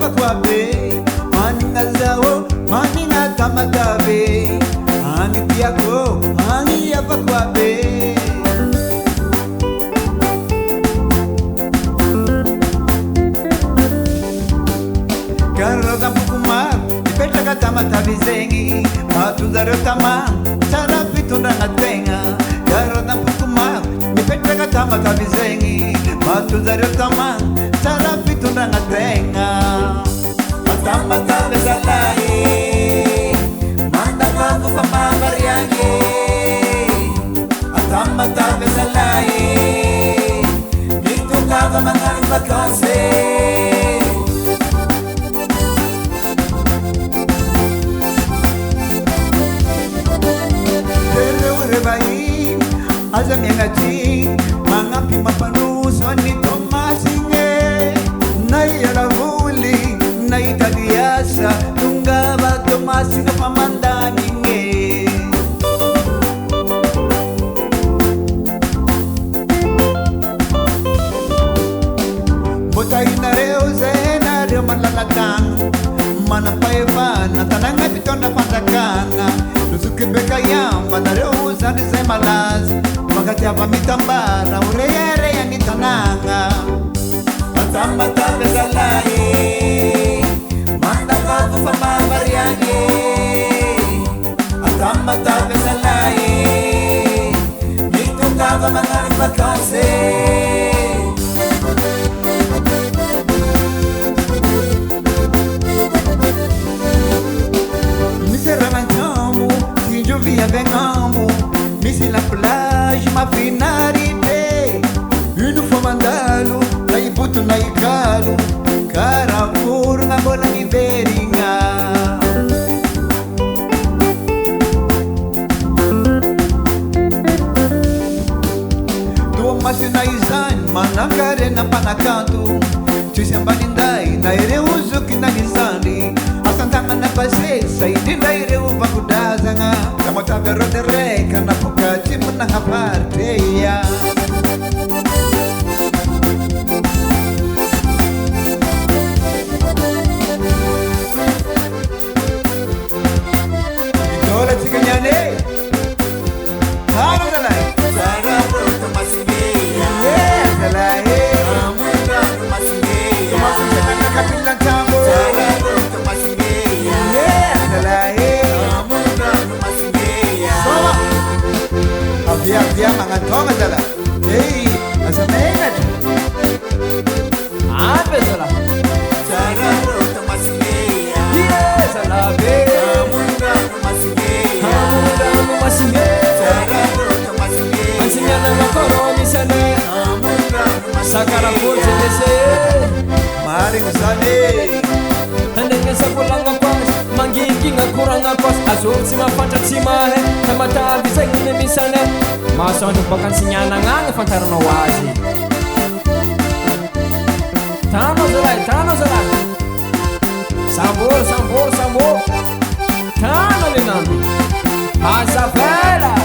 fakwabe maninga zao maninga tamatabe ani tiako ani ya fakwabe Garoda pukumar ipeta katamatabe zengi matuzaro tama cara pitunda ngatenga Garoda pukumar ipeta katamatabe zengi matuzaro tama cara pitunda ngatenga Matamba salai manda kamu pamamariange Matamba salai itu kava mangan vakanse Tere vai aza miangati mangapi mapanuso ni tomasinge nai ala vuli nai tadiasa tungaba tomasinga pamandaninge Botai na reo zena reo manlalatan mana paeva na tananga pitonda pandakana Lusuke beka yamba na reo zani zemalaz Makati hapa mitambara ureyere ya nitananga Matamba tabe salai Manda kavu pamamariange Matamba tabe salai Mitu kava mangan vakanse Via Bengambo, Missy la plage, ma finalité. Une fois mandalo, la ibutu na ikalu, Carrefour na bola ni beringa. Tua masi na izan, manakare na panakantu, Chisembalindai, na ere uzuki na nizani. Asantanga na pase, saidinda ire uvakudazanga Kamota verode reka na pokati muna haparteya Itola tiganyane Hano zalai Zara roto masingeya Yeah zalai Amunda masingeya Tomasingeya na kapilan tambo Zara roto masingeya Yeah zalai Dia mga tonga dala. Hey, asa menga. Ape dala. Sara rota masingeya. Yes, alabe. Amunda masingeya. Amunda masingeya. Sara rota masingeya. Masingeya na koroni sane. Amunda masingeya. Sakara pulse dese. Maring sane. Handenge sapulanga kwas. Mangiki ngakuranga kwas. Azul sima pancha sima he. Tamata bisay ni misane. Masondo bakan sinyana nganga fantarno wazi Tano zalai Sabor Tano linambi Asa fera